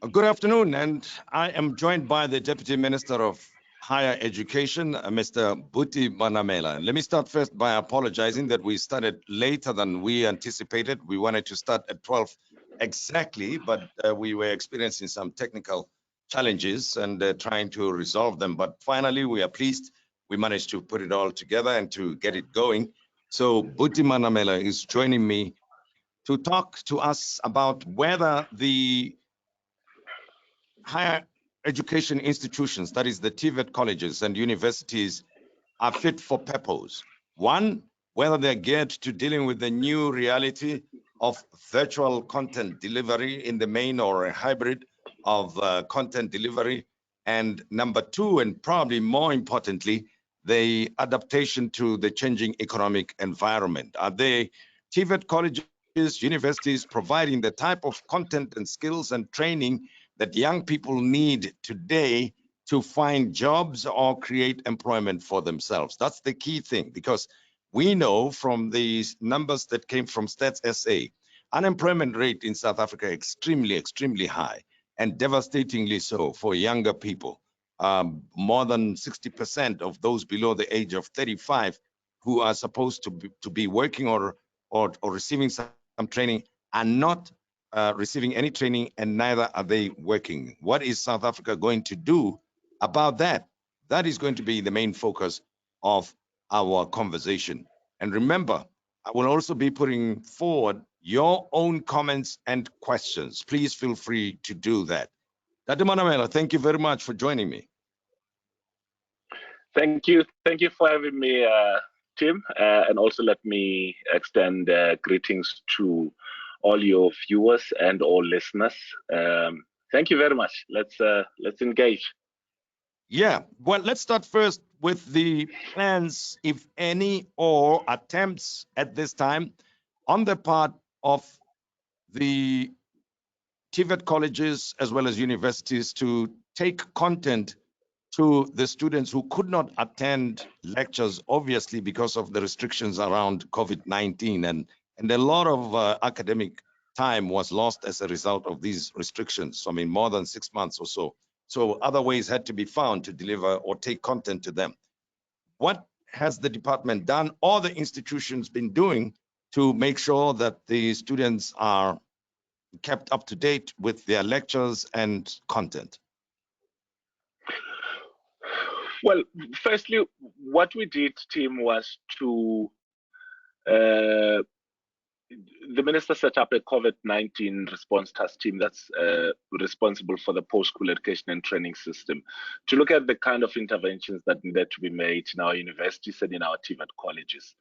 Good afternoon, and I am joined by the Deputy Minister of Higher Education, Mr. Buti Manamela. Let me start first by apologizing that we started later than we anticipated. We wanted to start at 12 exactly, but we were experiencing some technical challenges and trying to resolve them. But finally, we are pleased we managed to put it all together and to get it going. So Buti Manamela is joining me to talk to us about whether the higher education institutions, that is the TVET colleges and universities, are fit for purpose. One, whether they're geared to dealing with the new reality of virtual content delivery in the main or a hybrid of content delivery. And number two, and probably more importantly, the adaptation to the changing economic environment. Are they TVET colleges, universities providing the type of content and skills and training that young people need today to find jobs or create employment for themselves? That's the key thing, because we know from these numbers that came from Stats SA, unemployment rate in South Africa extremely high, and devastatingly so for younger people. More than 60% of those below the age of 35 who are supposed to be working or receiving some training are not receiving any training, and neither are they working. What is South Africa going to do about that? That is going to be the main focus of our conversation. And remember, I will also be putting forward your own comments and questions. Please feel free to do that. Dr. Manamela, thank you very much for joining me. Thank you for having me, Tim, and also let me extend greetings to all your viewers and all listeners. Thank you very much. Let's engage. Yeah, well, let's start first with the plans, if any, or attempts at this time on the part of the TVET colleges as well as universities to take content to the students who could not attend lectures, obviously because of the restrictions around COVID-19, and a lot of academic time was lost as a result of these restrictions. I mean, more than 6 months or so. So other ways had to be found to deliver or take content to them. What has the department done or the institutions been doing to make sure that the students are kept up to date with their lectures and content? Well, firstly, what we did, Tim, was to the minister set up a COVID-19 response task team that's responsible for the post-school education and training system to look at the kind of interventions that needed to be made in our universities and in our TVET colleges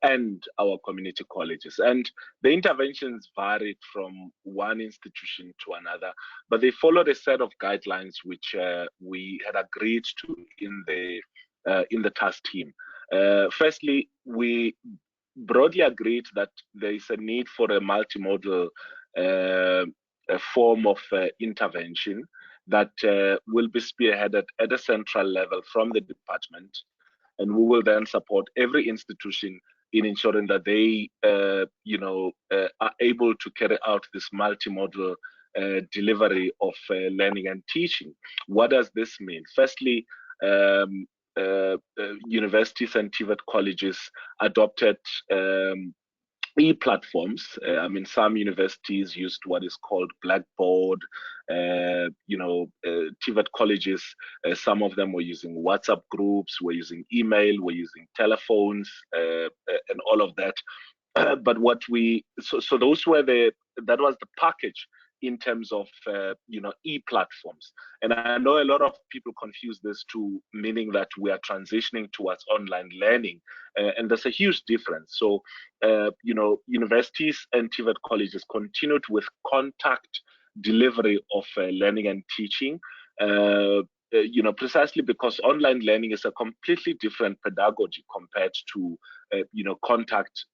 and our community colleges. And the interventions varied from one institution to another, but they followed a set of guidelines which we had agreed to in the task team. Firstly, we broadly agreed that there is a need for a multimodal form of intervention that will be spearheaded at a central level from the department, and we will then support every institution in ensuring that they are able to carry out this multimodal delivery of learning and teaching. What does this mean? Firstly, universities and TVET colleges adopted e-platforms. I mean, some universities used what is called Blackboard. TVET colleges, some of them were using WhatsApp groups, were using email, were using telephones, and all of that. But what so those were that was the package in terms of e-platforms. And I know a lot of people confuse this to meaning that we are transitioning towards online learning, and there's a huge difference. So universities and TVET colleges continued with contact delivery of learning and teaching, precisely because online learning is a completely different pedagogy compared to contact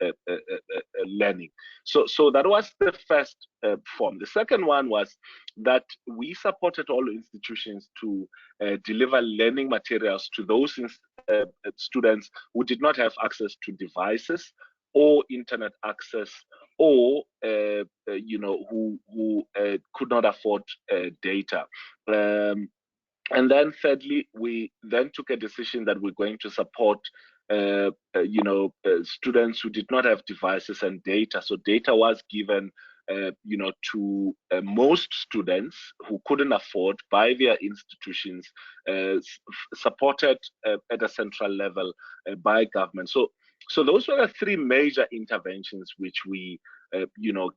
learning. So that was the first form. The second one was that we supported all institutions to deliver learning materials to those students who did not have access to devices or internet access or who could not afford data. And then thirdly, we then took a decision that we're going to support students who did not have devices and data. So data was given to most students who couldn't afford by their institutions, supported at a central level by government. So those were the three major interventions which we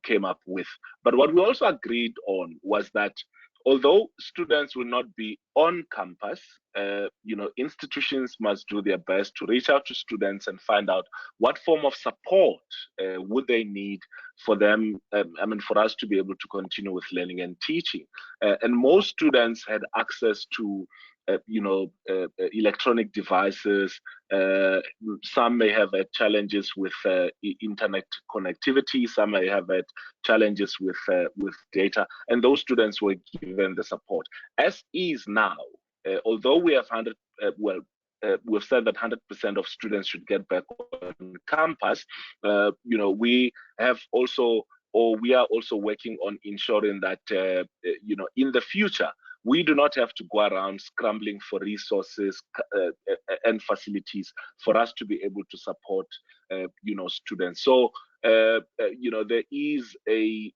came up with. But what we also agreed on was that although students will not be on campus, institutions must do their best to reach out to students and find out what form of support would they need for them, for us to be able to continue with learning and teaching. And most students had access to electronic devices. Some may have challenges with internet connectivity. Some may have challenges with data, and those students were given the support. As is now, although we have we've said that 100% of students should get back on campus. We have also, or we are also working on ensuring that in the future, we do not have to go around scrambling for resources and facilities for us to be able to support, students. So, there is a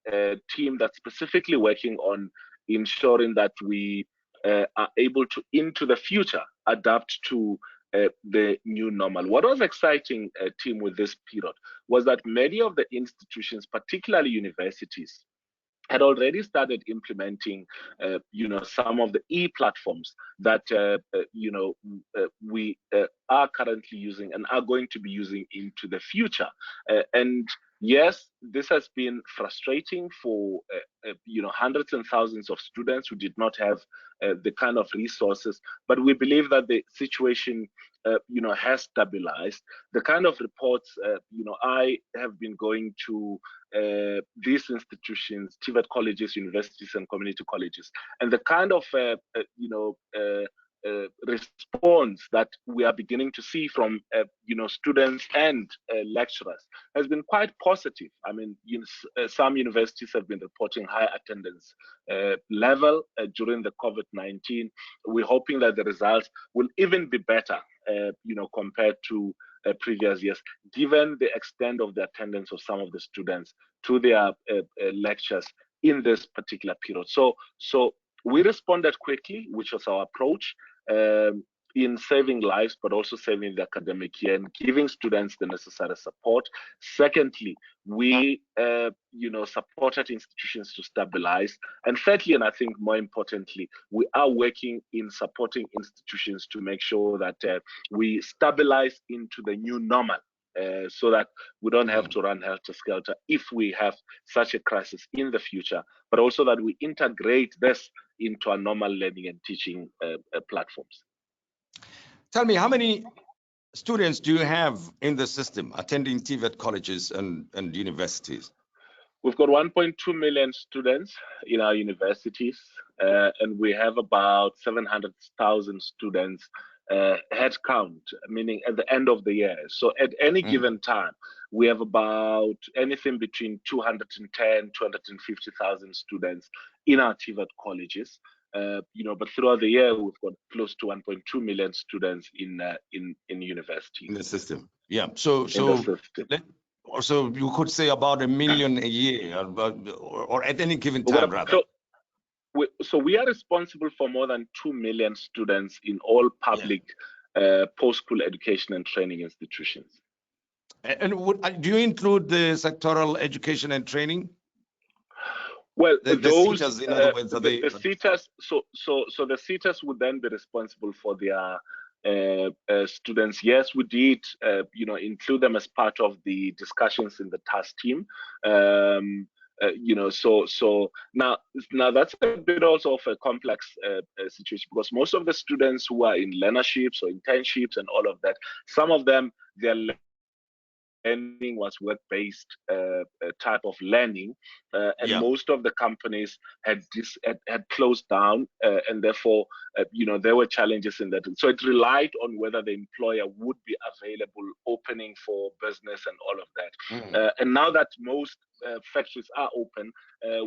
team that's specifically working on ensuring that we are able to, into the future, adapt to the new normal. What was exciting, Tim, with this period was that many of the institutions, particularly universities, had already started implementing, some of the e-platforms that, we are currently using and are going to be using into the future. And yes, this has been frustrating for, hundreds and thousands of students who did not have the kind of resources, but we believe that the situation has stabilized. The kind of reports, I have been going to these institutions, TVET colleges, universities, and community colleges, and the kind of, response that we are beginning to see from, students and lecturers has been quite positive. I mean, some universities have been reporting high attendance level during the COVID-19. We're hoping that the results will even be better, compared to previous years, given the extent of the attendance of some of the students to their lectures in this particular period. So we responded quickly, which was our approach, in saving lives, but also saving the academic year and giving students the necessary support. Secondly, we, supported institutions to stabilize. And thirdly, and I think more importantly, we are working in supporting institutions to make sure that we stabilize into the new normal. So that we don't have to run helter-skelter if we have such a crisis in the future, but also that we integrate this into our normal learning and teaching platforms. Tell me, how many students do you have in the system attending TVET colleges and universities? We've got 1.2 million students in our universities, and we have about 700,000 students head count, meaning at the end of the year. So at any given time, we have about anything between 210, 250,000 students in our TVET colleges. But throughout the year, we've got close to 1.2 million students in universities. In the system, yeah. So you could say about 1 million a year, or at any given time, rather. So we are responsible for more than 2 million students in all public post-school education and training institutions. And do you include the sectoral education and training? Well, the SETAs, in other words, the SETAs. So the SETAs would then be responsible for their students. Yes, we did, include them as part of the discussions in the task team. So now that's a bit also of a complex situation, because most of the students who are in learnerships or internships and all of that, some of them, they're learning was work-based type of learning, and Yeah. most of the companies had closed down, and therefore, there were challenges in that. So it relied on whether the employer would be available, opening for business, and all of that. And now that most factories are open,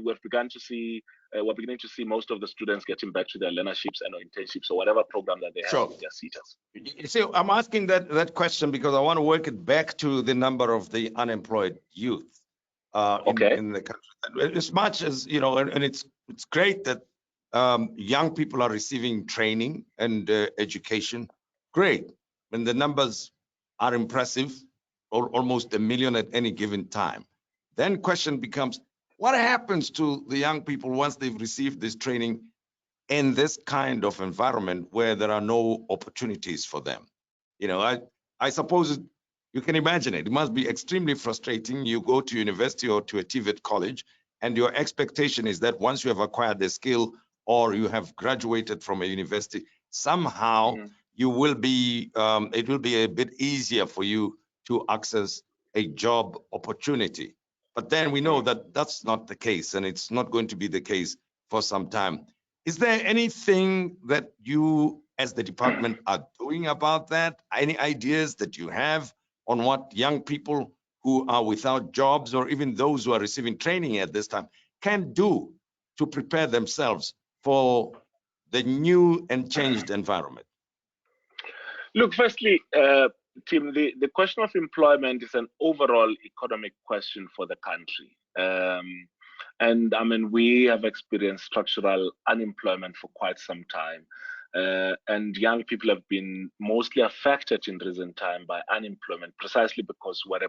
we've begun to see. We're beginning to see most of the students getting back to their learnerships and or internships or whatever program that they have with their CETAs. You see, I'm asking that question because I want to work it back to the number of the unemployed youth in the country. As much as, and it's great that young people are receiving training and education. Great. And the numbers are impressive, almost 1 million at any given time. Then question becomes, what happens to the young people once they've received this training in this kind of environment where there are no opportunities for them? I suppose you can imagine it. It must be extremely frustrating. You go to university or to a TVET college, and your expectation is that once you have acquired the skill or you have graduated from a university, somehow you will be, it will be a bit easier for you to access a job opportunity. But then we know that that's not the case, and it's not going to be the case for some time. Is there anything that you as the department are doing about that? Any ideas that you have on what young people who are without jobs or even those who are receiving training at this time can do to prepare themselves for the new and changed environment? Look, firstly, Tim, the question of employment is an overall economic question for the country. And I mean, we have experienced structural unemployment for quite some time. And young people have been mostly affected in recent time by unemployment, precisely because we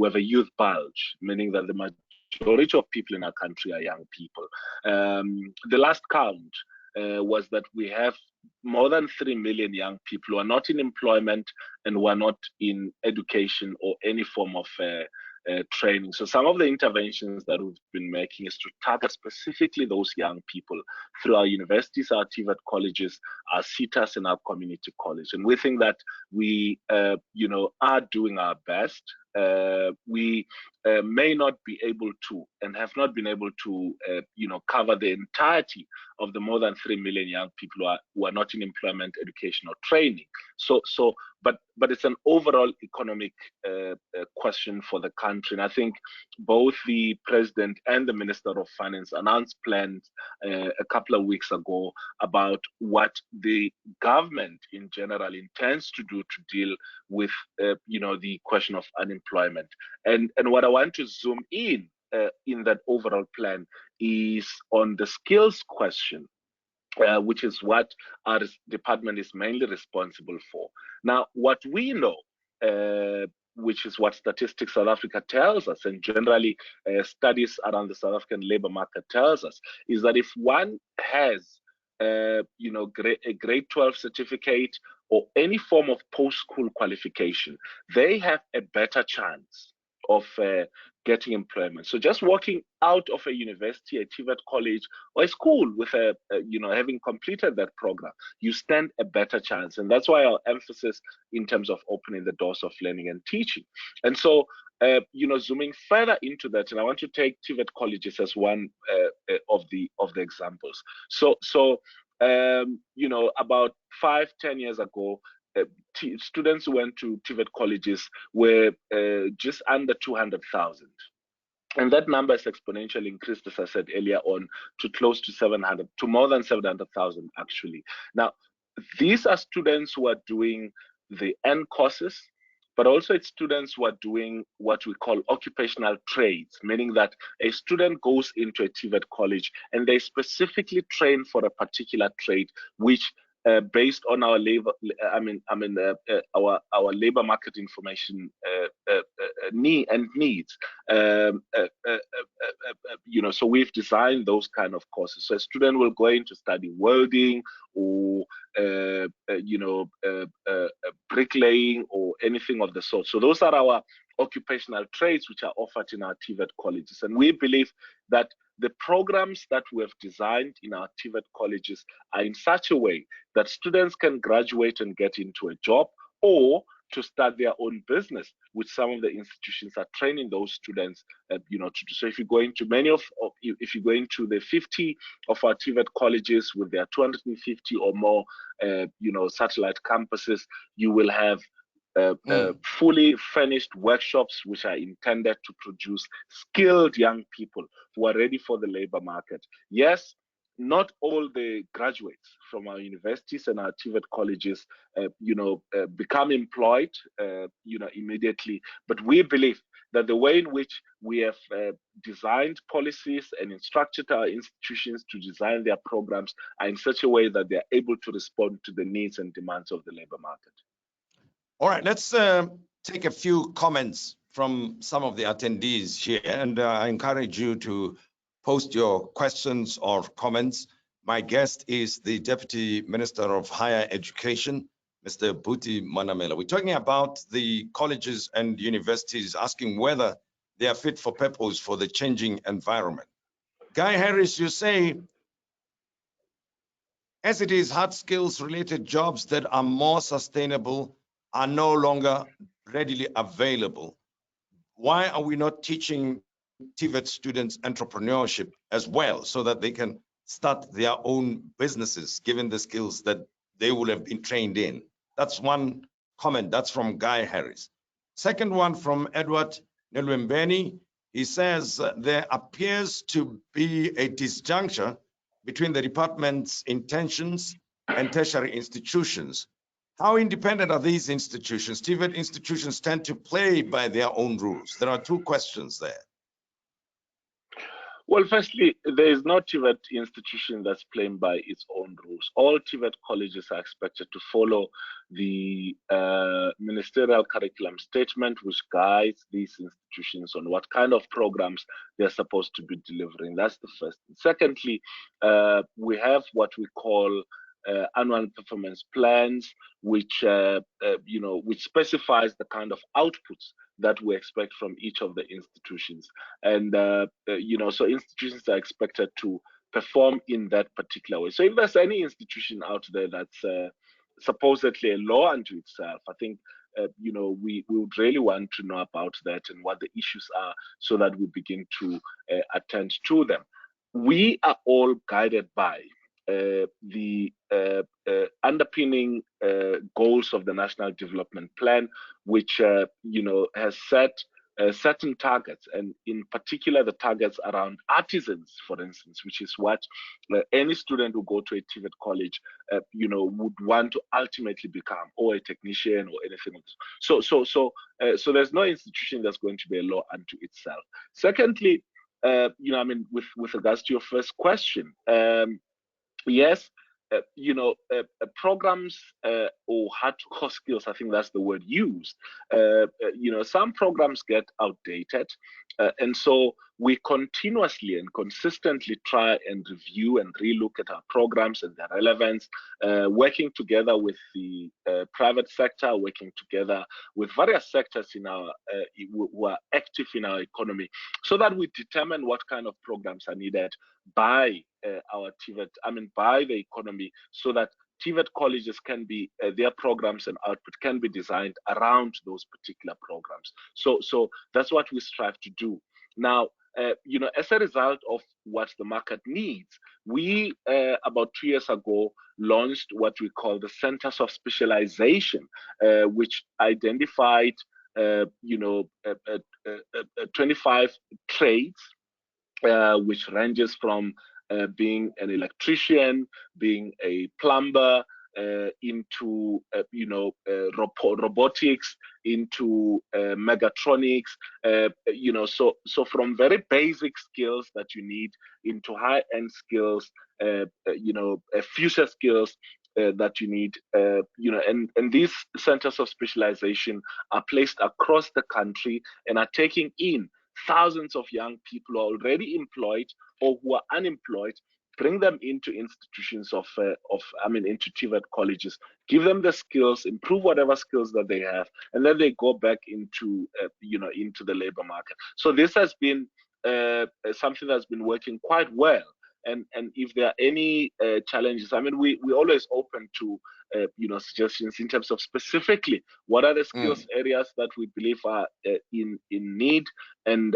have a youth bulge, meaning that the majority of people in our country are young people. The last count was that we have more than 3 million young people who are not in employment and who are not in education or any form of training. So some of the interventions that we've been making is to target specifically those young people through our universities, our TVET colleges, our CETAs, and our community college. And we think that we, are doing our best. We may not be able to and have not been able to, cover the entirety of the more than 3 million young people who are not in employment, education, or training. But it's an overall economic question for the country. And I think both the president and the minister of finance announced plans a couple of weeks ago about what the government in general intends to do to deal with, the question of unemployment. And what I want to zoom in that overall plan is on the skills question, which is what our department is mainly responsible for. Now, what we know, which is what Statistics South Africa tells us, and generally studies around the South African labor market tells us, is that if one has, a grade 12 certificate or any form of post-school qualification, they have a better chance of getting employment. So just walking out of a university, a TVET college, or a school with having completed that program, you stand a better chance. And that's why our emphasis in terms of opening the doors of learning and teaching. And so, zooming further into that, and I want to take TVET colleges as one of the examples. So about 5-10 years ago, students who went to TVET colleges were just under 200,000. And that number has exponentially increased, as I said earlier on, to close to 700, to more than 700,000 actually. Now, these are students who are doing the N courses, but also it's students who are doing what we call occupational trades, meaning that a student goes into a TVET college and they specifically train for a particular trade, which based on our labor, our labor market information needs. So we've designed those kind of courses. So a student will go in to study welding or bricklaying or anything of the sort. So those are our occupational trades which are offered in our TVET colleges, and we believe that the programs that we have designed in our TVET colleges are in such a way that students can graduate and get into a job, or to start their own business, which some of the institutions are training those students, to do. So if you go into if you go into the 50 of our TVET colleges with their 250 or more, satellite campuses, you will have fully furnished workshops which are intended to produce skilled young people who are ready for the labor market. Yes, not all the graduates from our universities and our TVET colleges, become employed, immediately. But we believe that the way in which we have designed policies and instructed our institutions to design their programs are in such a way that they are able to respond to the needs and demands of the labor market. All right, let's take a few comments from some of the attendees here, and I encourage you to post your questions or comments. My guest is the Deputy Minister of Higher Education, Mr. Buti Manamela. We're talking about the colleges and universities, asking whether they are fit for purpose for the changing environment. Guy Harris, you say, as it is, hard skills related jobs that are more sustainable are no longer readily available. Why are we not teaching TVET students entrepreneurship as well, so that they can start their own businesses, given the skills that they will have been trained in? That's one comment. That's from Guy Harris. Second one from Edward Nelwembeni. He says there appears to be a disjuncture between the department's intentions and tertiary institutions. How independent are these institutions? TVET institutions tend to play by their own rules. There are two questions there. Well, firstly, there is no TVET institution that's playing by its own rules. All TVET colleges are expected to follow the ministerial curriculum statement, which guides these institutions on what kind of programs they're supposed to be delivering. That's the first. Secondly, we have what we call annual performance plans, which which specifies the kind of outputs that we expect from each of the institutions. And so institutions are expected to perform in that particular way. So if there's any institution out there that's supposedly a law unto itself, I think we would really want to know about that and what the issues are, so that we begin to attend to them. We are all guided by the underpinning goals of the National Development Plan, which has set certain targets, and in particular the targets around artisans, for instance, which is what any student who go to a TVET college, would want to ultimately become, or a technician or anything else. So there's no institution that's going to be a law unto itself. Secondly, with regards to your first question, yes, programs or hardcore skills, I think that's the word used. Some programs get outdated, and so we continuously and consistently try and review and relook at our programs and their relevance, working together with the private sector, working together with various sectors in our who are active in our economy, so that we determine what kind of programs are needed by our TVET, by the economy, so that TVET colleges can be, their programs and output can be designed around those particular programs. So that's what we strive to do. Now, as a result of what the market needs, we, about 2 years ago, launched what we call the Centers of Specialization, which identified, 25 trades, which ranges from being an electrician, being a plumber, into robotics, into mechatronics, so from very basic skills that you need into high-end skills, future skills that you need, and these centers of specialization are placed across the country and are taking in thousands of young people who are already employed or who are unemployed, bring them into institutions into TVET colleges, give them the skills, improve whatever skills that they have, and then they go back into the labor market. So this has been something that's been working quite well. And if there are any challenges, we're always open to suggestions in terms of specifically what are the skills areas that we believe are in need, and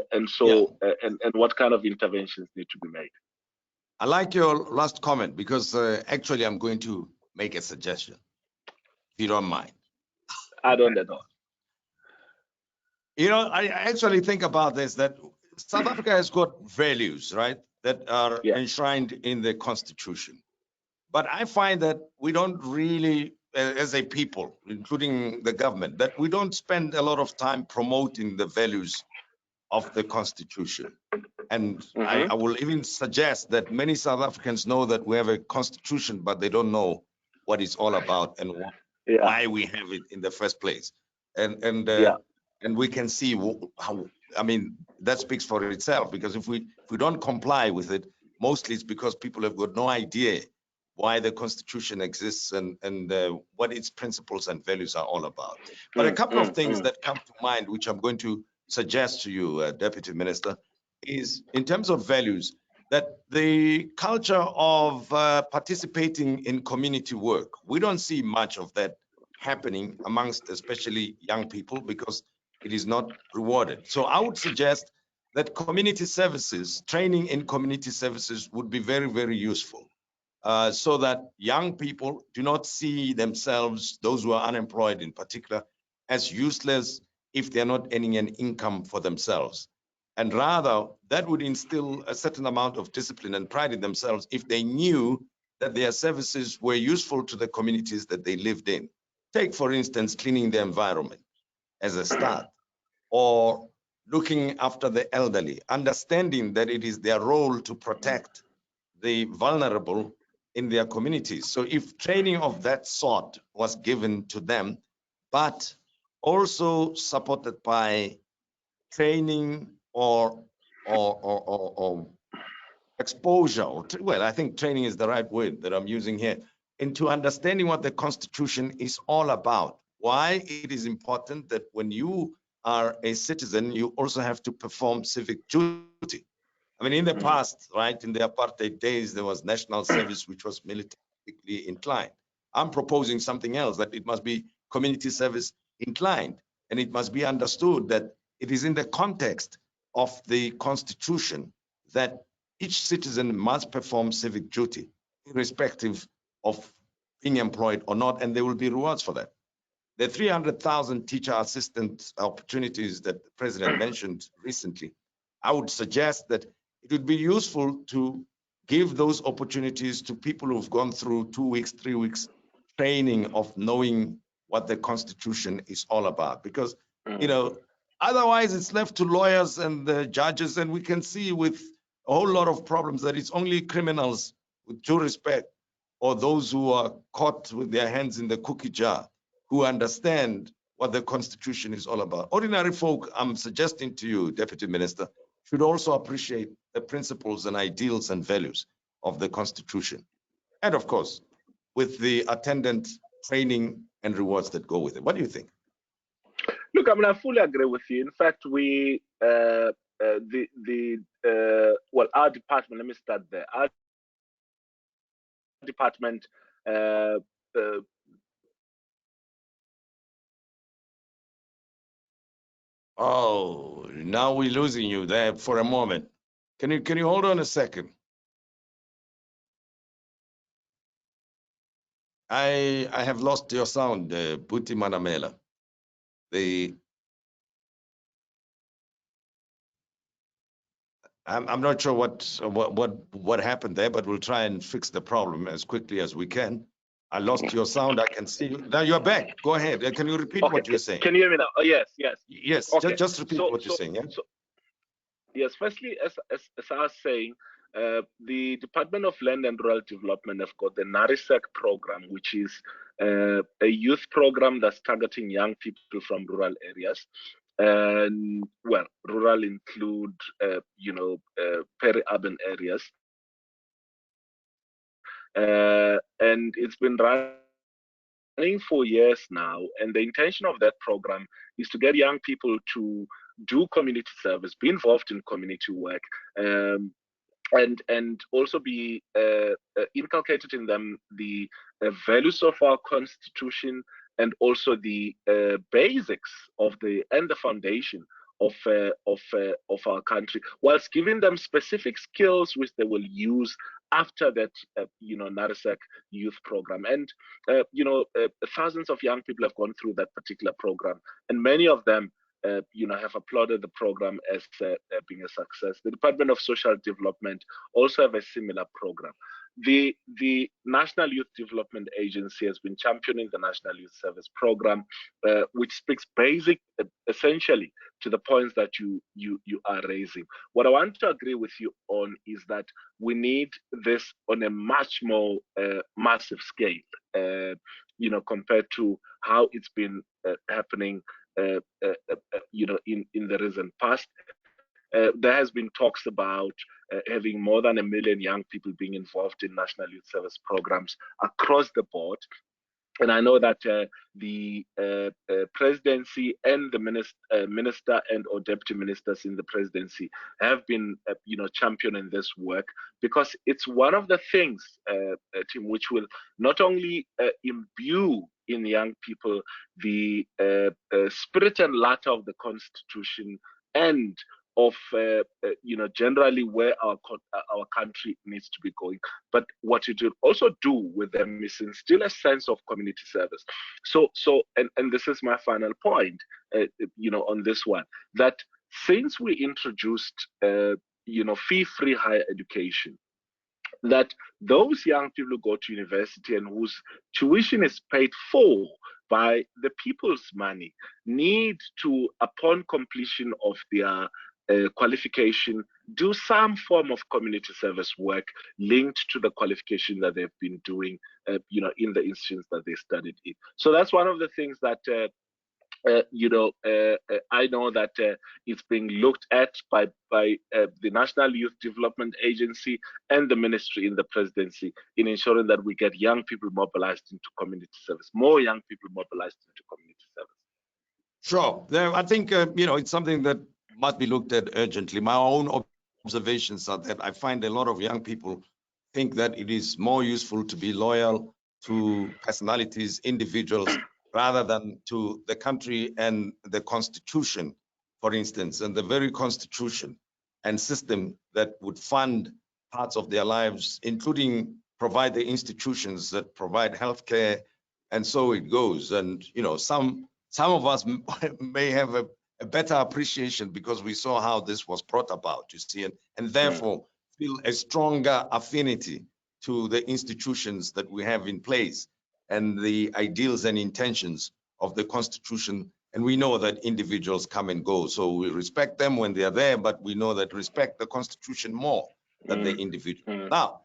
what kind of interventions need to be made. I like your last comment because actually I'm going to make a suggestion, if you don't mind. I don't at all. I actually think about this, that South Africa has got values, right, that are enshrined in the Constitution. But I find that we don't really, as a people, including the government, that we don't spend a lot of time promoting the values of the Constitution. And I will even suggest that many South Africans know that we have a Constitution, but they don't know what it's all about and why we have it in the first place. And we can see how, that speaks for itself, because if we don't comply with it, mostly it's because people have got no idea why the Constitution exists and what its principles and values are all about. But a couple of things that come to mind, which I'm going to suggest to you, Deputy Minister, is in terms of values, that the culture of participating in community work, we don't see much of that happening amongst especially young people because it is not rewarded. So I would suggest that community services, training in community services would be very, very useful. So that young people do not see themselves, those who are unemployed in particular, as useless if they're not earning an income for themselves. And rather, that would instill a certain amount of discipline and pride in themselves if they knew that their services were useful to the communities that they lived in. Take, for instance, cleaning the environment as a start, or looking after the elderly, understanding that it is their role to protect the vulnerable in their communities. So if training of that sort was given to them, but also supported by training or exposure, well, I think training is the right word that I'm using here, into understanding what the Constitution is all about, why it is important that when you are a citizen, you also have to perform civic duty. I mean, in the past, right, in the apartheid days, there was national service, which was militarily inclined. I'm proposing something else, that it must be community service inclined, and it must be understood that it is in the context of the Constitution that each citizen must perform civic duty, irrespective of being employed or not, and there will be rewards for that. The 300,000 teacher assistant opportunities that the president mentioned recently, I would suggest that it would be useful to give those opportunities to people who've gone through 2 weeks, 3 weeks training of knowing what the Constitution is all about. Because, otherwise it's left to lawyers and the judges, and we can see with a whole lot of problems that it's only criminals, with due respect, or those who are caught with their hands in the cookie jar, who understand what the Constitution is all about. Ordinary folk, I'm suggesting to you, Deputy Minister, should also appreciate the principles and ideals and values of the Constitution. And of course, with the attendant training and rewards that go with it. What do you think? Look, I fully agree with you. In fact, our department, let me start there. Our department Oh, now we're losing you there for a moment. Can you hold on a second? I have lost your sound, Buti Manamela. I'm not sure what happened there, but we'll try and fix the problem as quickly as we can. I lost your sound. I can see you. Now you're back. Go ahead. Can you repeat what you're saying? Can you hear me now? Oh, yes. Yes. Okay. Just repeat what you're saying. Yeah. Yes. Firstly, as I was saying, the Department of Land and Rural Development have got the NARISEC program, which is a youth program that's targeting young people from rural areas. And well, rural include peri-urban areas, and it's been running for years now. And the intention of that program is to get young people to do community service, be involved in community work, and also be inculcated in them the values of our constitution, and also the basics of the foundation of our country, whilst giving them specific skills which they will use after that NARISAC youth program. And thousands of young people have gone through that particular program, and many of them have applauded the program as being a success. The Department of Social Development also have a similar program. The National Youth Development Agency has been championing the National Youth Service Program, which speaks essentially to the points that you are raising. What I want to agree with you on is that we need this on a much more massive scale, compared to how it's been happening in the recent past. There has been talks about having more than 1 million young people being involved in National Youth Service programs across the board. And I know that the presidency and the minister and or deputy ministers in the presidency have been, championing this work, because it's one of the things, Tim, which will not only imbue in young people the spirit and letter of the Constitution and of generally where our country needs to be going, but what it will also do with them is instill a sense of community service. So and this is my final point, on this one, that since we introduced fee-free higher education, that those young people who go to university and whose tuition is paid for by the people's money need to, upon completion of their qualification, do some form of community service work linked to the qualification that they've been doing, in the institutions that they studied in. So that's one of the things that I know that it's being looked at by the National Youth Development Agency and the ministry in the presidency in ensuring that we get young people mobilized into community service, more young people mobilized into community service. Sure. I think, it's something that must be looked at urgently. My own observations are that I find a lot of young people think that it is more useful to be loyal to personalities, individuals, rather than to the country and the Constitution, for instance, and the very Constitution and system that would fund parts of their lives, including provide the institutions that provide healthcare, and so it goes. And some of us may have a better appreciation because we saw how this was brought about, you see, and therefore feel a stronger affinity to the institutions that we have in place and the ideals and intentions of the Constitution. And we know that individuals come and go, so we respect them when they are there, but we know that respect the Constitution more than the individual. Now,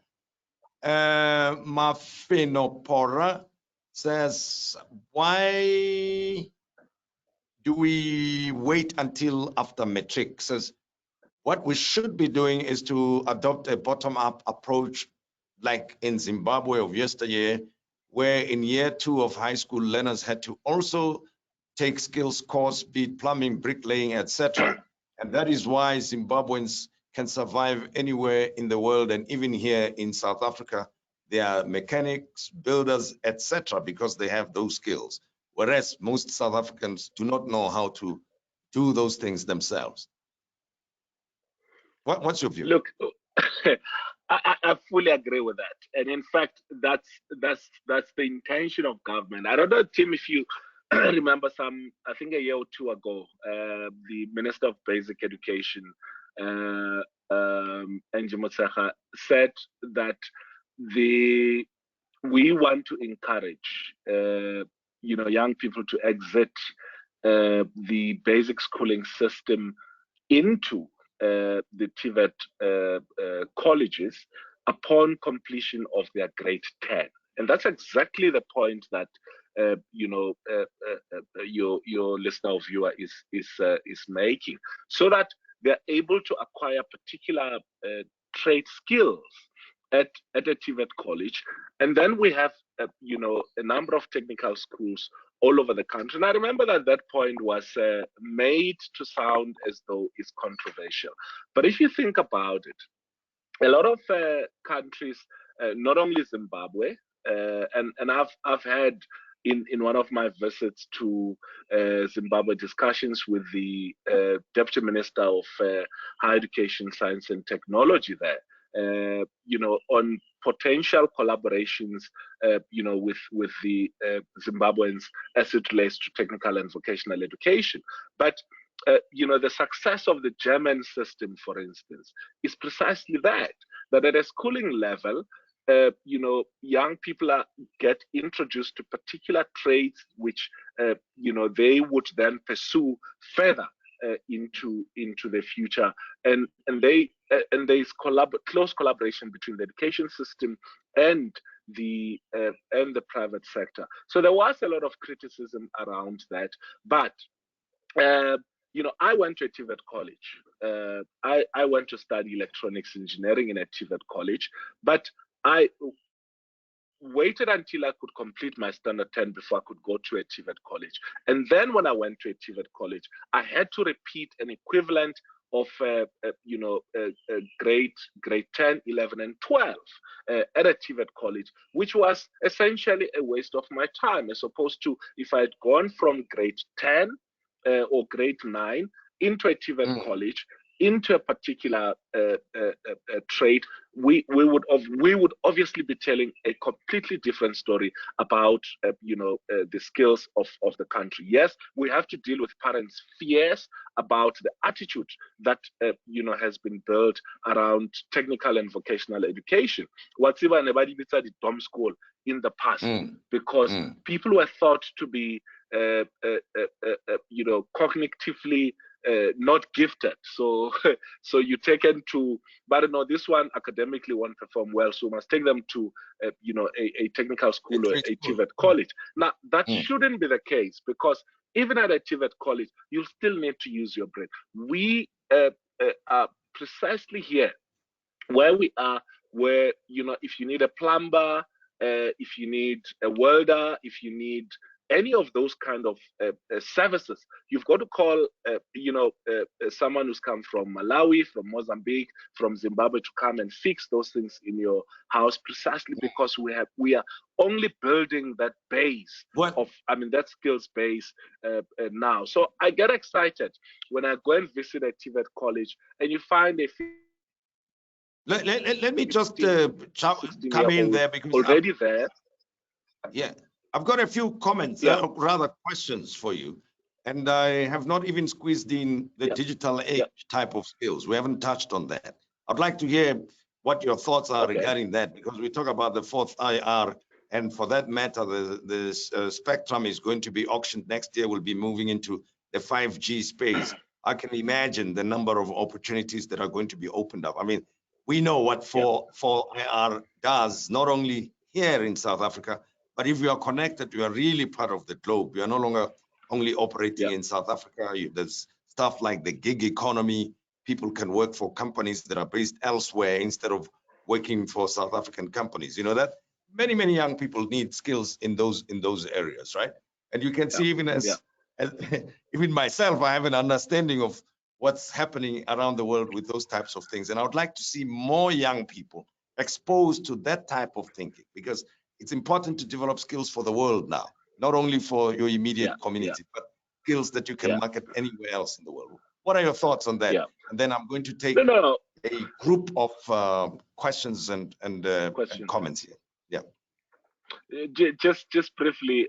Mafino Pora says, why do we wait until after matric? Says, what we should be doing is to adopt a bottom-up approach like in Zimbabwe of yesteryear, where in year 2 of high school, learners had to also take skills course, be it plumbing, bricklaying, etc. And that is why Zimbabweans can survive anywhere in the world, and even here in South Africa, they are mechanics, builders, etc., because they have those skills. Whereas most South Africans do not know how to do those things themselves. What's your view? Look, I fully agree with that, and in fact, that's the intention of government. I don't know, Tim, if you remember I think a year or two ago, the Minister of Basic Education, Angie Motshekga, said that we want to encourage young people to exit the basic schooling system into the TVET colleges upon completion of their grade 10. And that's exactly the point that your listener or viewer is making, so that they're able to acquire particular trade skills at a TVET college. And then we have a number of technical schools all over the country. And I remember that point was made to sound as though it's controversial. But if you think about it, a lot of countries, not only Zimbabwe, and I've had in one of my visits to Zimbabwe discussions with the Deputy Minister of Higher Education, Science and Technology there, on potential collaborations, with the Zimbabweans as it relates to technical and vocational education. But the success of the German system, for instance, is precisely that at a schooling level, young people get introduced to particular trades which, they would then pursue further into the future, and there's close collaboration between the education system and the private sector. So there was a lot of criticism around that, but I went to a TVET college. I went to study electronics engineering in a TVET college, but I waited until I could complete my standard 10 before I could go to a TVET college. And then when I went to a TVET college, I had to repeat an equivalent of grade 10, 11, and 12 at a TVET college, which was essentially a waste of my time, as opposed to if I had gone from grade 10 or grade 9 into a TVET college, into a particular trade, we would obviously be telling a completely different story about the skills of the country. Yes, we have to deal with parents' fears about the attitude that has been built around technical and vocational education. What's even anybody beside the dumb school in the past, because people were thought to be cognitively not gifted, so you're taken to, but no, this one academically won't perform well, so we must take them to a technical school or a TVET college. Now that shouldn't be the case, because even at a TVET college you still need to use your brain. We are precisely here where we are, where if you need a plumber, if you need a welder, if you need any of those kind of services, you've got to call someone who's come from Malawi, from Mozambique, from Zimbabwe to come and fix those things in your house, precisely because we are only building that base that skills base now. So I get excited when I go and visit a TVET college and you find a let me just come in there, because already there. Yeah, I've got a few comments, rather questions for you. And I have not even squeezed in the digital age type of skills. We haven't touched on that. I'd like to hear what your thoughts are regarding that, because we talk about the fourth IR, and for that matter, the spectrum is going to be auctioned next year. We'll be moving into the 5G space. I can imagine the number of opportunities that are going to be opened up. I mean, we know what 4IR does, not only here in South Africa, but if you are connected, you are really part of the globe. You are no longer only operating in South Africa. There's stuff like the gig economy. People can work for companies that are based elsewhere instead of working for South African companies. You know that many young people need skills in those areas, right? And you can see even as even myself, I have an understanding of what's happening around the world with those types of things. And I would like to see more young people exposed to that type of thinking, because it's important to develop skills for the world now, not only for your immediate community, but skills that you can market anywhere else in the world. What are your thoughts on that? And then I'm going to take a group of questions and comments here. Just briefly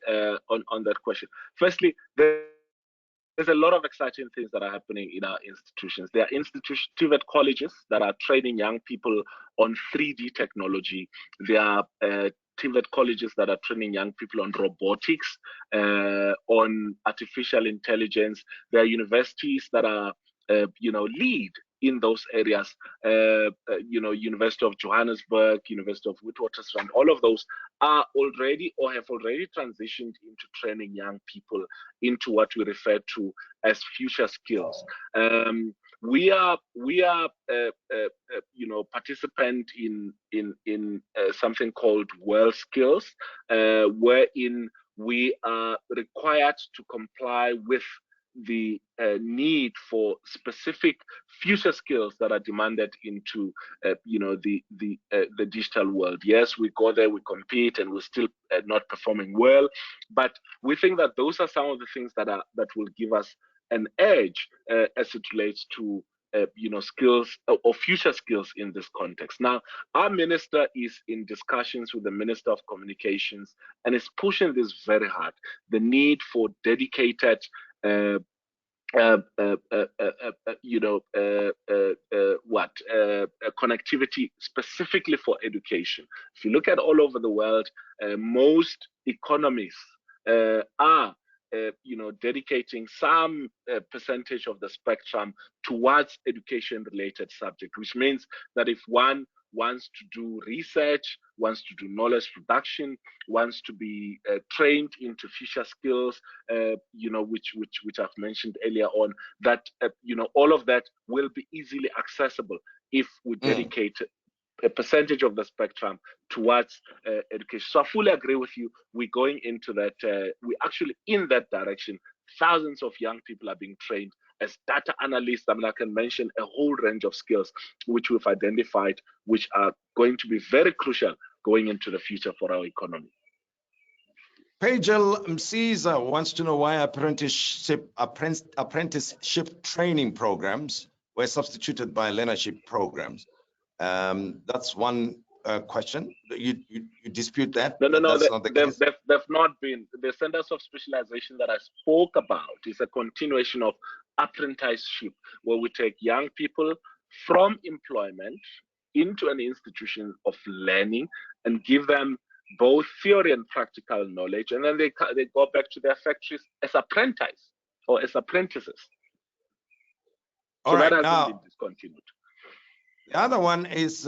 on that question. Firstly, there's a lot of exciting things that are happening in our institutions. There are TVET colleges that are training young people on 3D technology. There are TVET colleges that are training young people on robotics, on artificial intelligence. There are universities that are, lead in those areas. University of Johannesburg, University of Witwatersrand, all of those are already or have already transitioned into training young people into what we refer to as future skills. We are participant in something called World Skills, wherein we are required to comply with need for specific future skills that are demanded into the digital world. Yes, we go there, we compete, and we're still not performing well, but we think that those are some of the things that will give us an edge as it relates to skills or future skills in this context. Now, our minister is in discussions with the Minister of Communications and is pushing this very hard. The need for dedicated connectivity specifically for education. If you look at all over the world, most economies are dedicating some percentage of the spectrum towards education-related subject, which means that if one wants to do research, wants to do knowledge production, wants to be trained into future skills, which I've mentioned earlier on, that all of that will be easily accessible if we dedicate a percentage of the spectrum towards education. So I fully agree with you. We're going into that. We're actually in that direction. Thousands of young people are being trained as data analysts. I mean, I can mention a whole range of skills which we've identified, which are going to be very crucial going into the future for our economy. Pagel Msiza wants to know why apprenticeship training programs were substituted by learnership programs. That's one question. You dispute that? No. That's not the case? They've not been. The centers of specialization that I spoke about is a continuation of apprenticeship, where we take young people from employment into an institution of learning and give them both theory and practical knowledge, and then they go back to their factories as apprentices or as apprentices. All right, that now, hasn't been discontinued. The other one is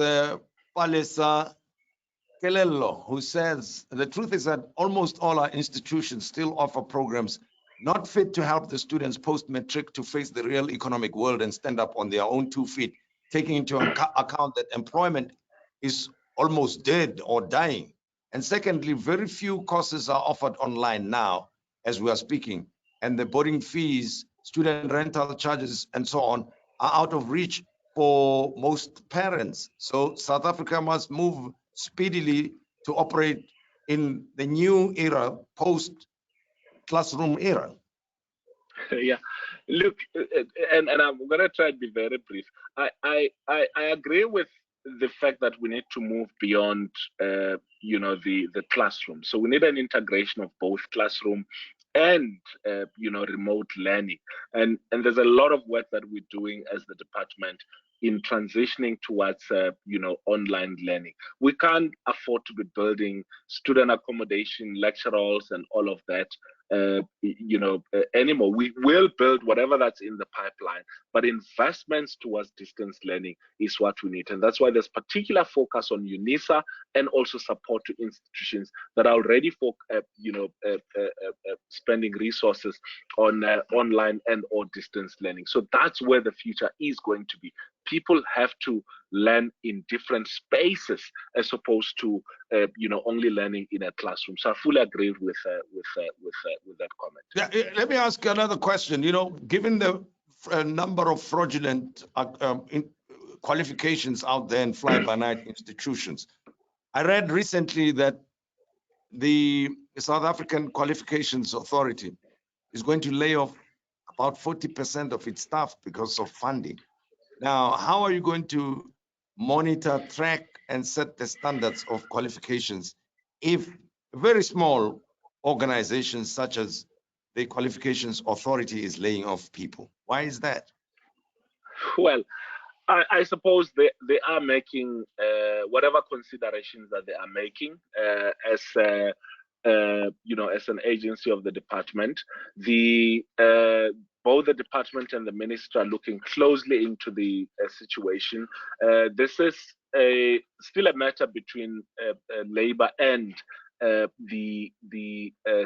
Palesa Kelelo, who says, the truth is that almost all our institutions still offer programs not fit to help the students post-matric to face the real economic world and stand up on their own 2 feet, taking into account that employment is almost dead or dying. And secondly, very few courses are offered online now as we are speaking, and the boarding fees, student rental charges, and so on are out of reach for most parents. So South Africa must move speedily to operate in the new era, post-classroom era. Yeah, look, and I'm going to try to be very brief. I agree with the fact that we need to move beyond, the classroom. So we need an integration of both classroom and remote learning, and there's a lot of work that we're doing as the department in transitioning towards online learning. We can't afford to be building student accommodation, lecture halls, and all of that anymore. We will build whatever that's in the pipeline, but investments towards distance learning is what we need, and that's why there's particular focus on UNISA and also support to institutions that are already spending resources on online and or distance learning. So that's where the future is going to be. People have to learn in different spaces as opposed to only learning in a classroom. So I fully agree with that comment. Yeah, let me ask you another question. Given the number of fraudulent qualifications out there in fly-by-night institutions, I read recently that the South African Qualifications Authority is going to lay off about 40% of its staff because of funding. Now, how are you going to monitor, track, and set the standards of qualifications if very small organizations such as the Qualifications Authority is laying off people? Why is that? Well, I suppose they are making whatever considerations that they are making as an agency of the department. Both the department and the minister are looking closely into the situation. This is still a matter between Labour and the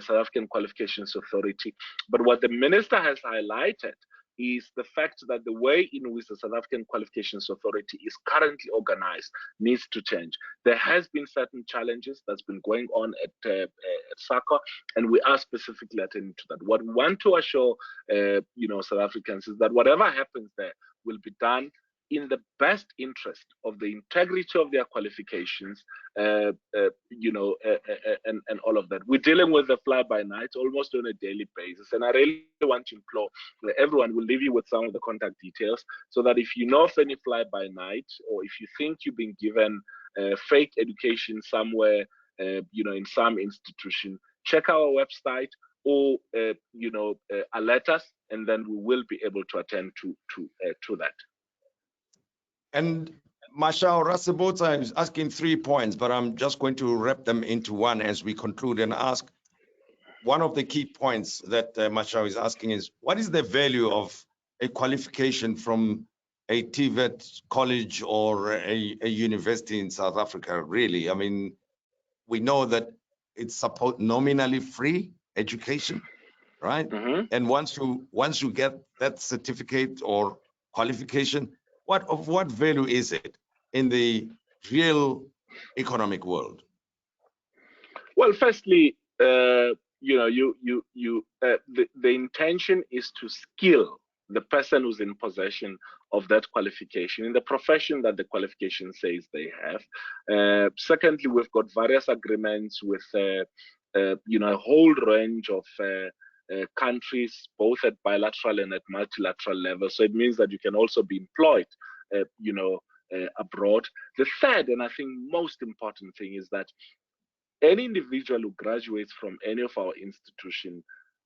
South African Qualifications Authority. But what the minister has highlighted is the fact that the way in which the South African Qualifications Authority is currently organized needs to change. There has been certain challenges that's been going on at SAQA, and we are specifically attending to that. What we want to assure, South Africans is that whatever happens there will be done in the best interest of the integrity of their qualifications, and all of that. We're dealing with the fly-by-night almost on a daily basis, and I really want to implore that everyone will leave you with some of the contact details, so that if you know of any fly-by-night, or if you think you've been given fake education somewhere, in some institution, check our website or alert us, and then we will be able to attend to that. And Mashao Rasibota is asking 3 points, but I'm just going to wrap them into one as we conclude and ask. One of the key points that Mashao is asking is, what is the value of a qualification from a TVET college or a university in South Africa, really? I mean, we know that it's supposed nominally free education, right? Mm-hmm. And once you get that certificate or qualification, what value is it in the real economic world? Well, firstly, the intention is to skill the person who's in possession of that qualification in the profession that the qualification says they have. Secondly, we've got various agreements with a whole range of countries, both at bilateral and at multilateral level. So it means that you can also be employed, abroad. The third, and I think most important thing, is that any individual who graduates from any of our institutions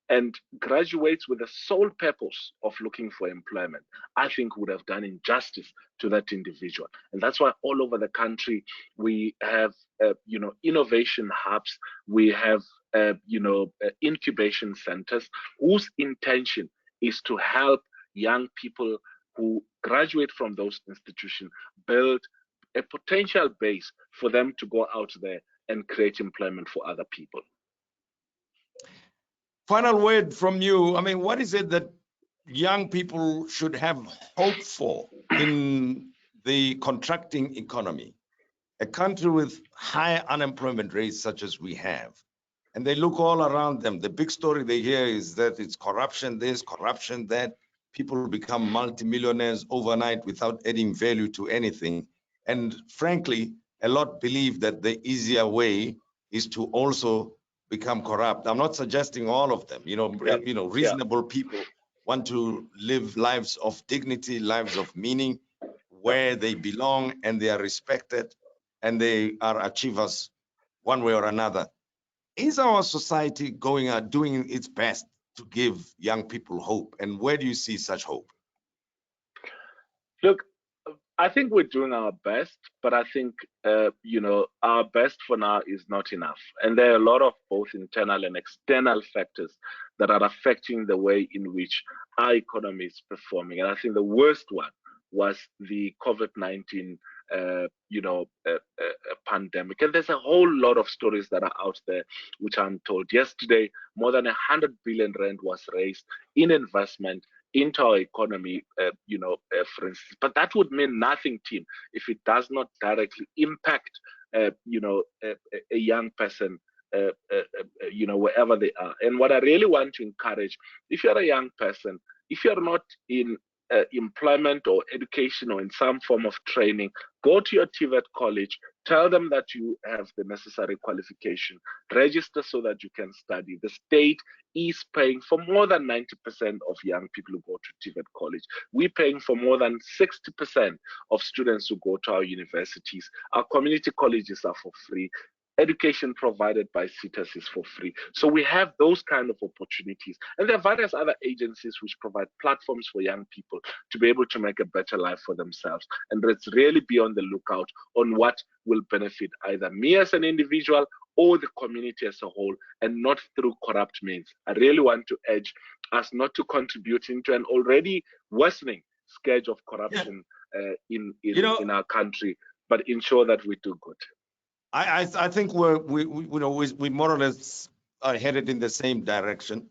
and graduates with the sole purpose of looking for employment, I think would have done injustice to that individual. And that's why all over the country we have, innovation hubs, we have, incubation centers whose intention is to help young people who graduate from those institutions build a potential base for them to go out there and create employment for other people. Final word from you. I mean, what is it that young people should have hope for in the contracting economy? A country with high unemployment rates such as we have, and they look all around them. The big story they hear is that it's corruption this, corruption that. People become multimillionaires overnight without adding value to anything. And frankly, a lot believe that the easier way is to also become corrupt. I'm not suggesting all of them. Reasonable people want to live lives of dignity, lives of meaning, where they belong and they are respected and they are achievers one way or another. Is our society doing its best to give young people hope? And where do you see such hope? Look, I think we're doing our best, but I think, our best for now is not enough. And there are a lot of both internal and external factors that are affecting the way in which our economy is performing. And I think the worst one was the COVID-19 pandemic. And there's a whole lot of stories that are out there which are untold. Yesterday, more than 100 billion rand was raised in investment into our economy, for instance. But that would mean nothing, Tim, if it does not directly impact, a young person, wherever they are. And what I really want to encourage, if you're a young person, if you're not in employment or education or in some form of training, go to your TVET college, tell them that you have the necessary qualification, register so that you can study. The state is paying for more than 90% of young people who go to TVET college. We're paying for more than 60% of students who go to our universities. Our community colleges are for free. Education provided by CETAs is for free. So we have those kind of opportunities. And there are various other agencies which provide platforms for young people to be able to make a better life for themselves. And let's really be on the lookout on what will benefit either me as an individual or the community as a whole, and not through corrupt means. I really want to urge us not to contribute into an already worsening scourge of corruption in our country, but ensure that we do good. I think we more or less are headed in the same direction.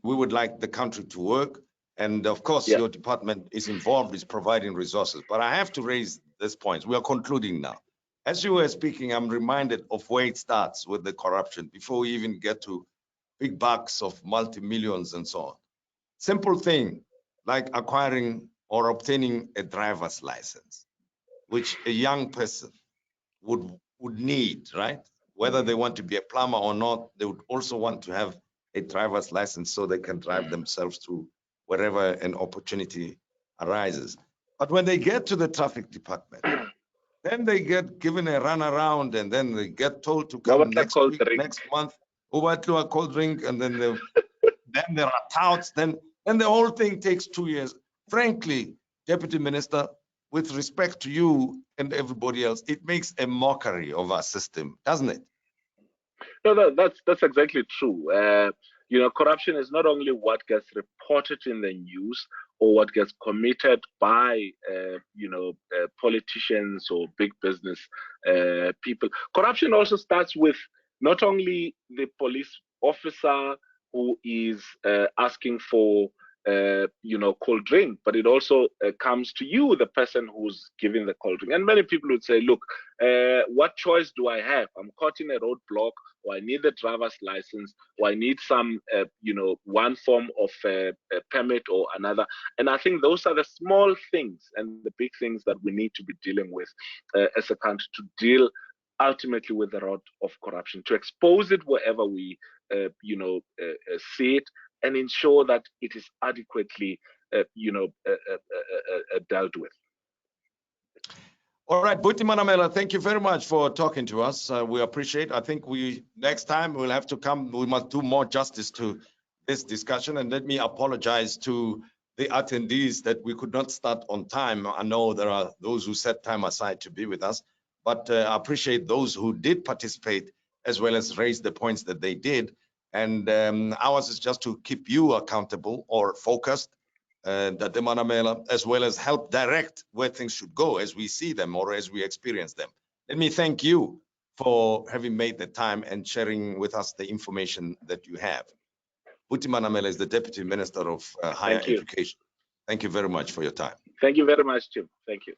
We would like the country to work. And of course, Yeah. your department is involved, is providing resources. But I have to raise this point. We are concluding now. As you were speaking, I'm reminded of where it starts with the corruption before we even get to big bucks of multi-millions and so on. Simple thing like acquiring or obtaining a driver's license, which a young person would need, right? Whether they want to be a plumber or not, they would also want to have a driver's license so they can drive themselves to wherever an opportunity arises. But when they get to the traffic department, then they get given a run around, and then they get told to come next week, next month, over to a cold drink, and then there are touts, then the whole thing takes 2 years. Frankly, Deputy Minister, with respect to you and everybody else, it makes a mockery of our system, doesn't it? No, that's exactly true. You know, corruption is not only what gets reported in the news or what gets committed by, politicians or big business people. Corruption also starts with not only the police officer who is asking for cold drink, but it also comes to you, the person who's giving the cold drink. And many people would say, look, what choice do I have? I'm caught in a roadblock, or I need the driver's license, or I need some, one form of permit or another. And I think those are the small things and the big things that we need to be dealing with as a country to deal ultimately with the rot of corruption, to expose it wherever we, see it, and ensure that it is adequately, dealt with. All right, Buti Manamela, thank you very much for talking to us. We appreciate. I think next time we'll have to come. We must do more justice to this discussion. And let me apologize to the attendees that we could not start on time. I know there are those who set time aside to be with us, but I appreciate those who did participate as well as raise the points that they did. And ours is just to keep you accountable or focused, Dr. Manamela, as well as help direct where things should go as we see them or as we experience them. Let me thank you for having made the time and sharing with us the information that you have. Buti Manamela is the Deputy Minister of Higher Education. Thank you very much for your time. Thank you very much, Tim. Thank you.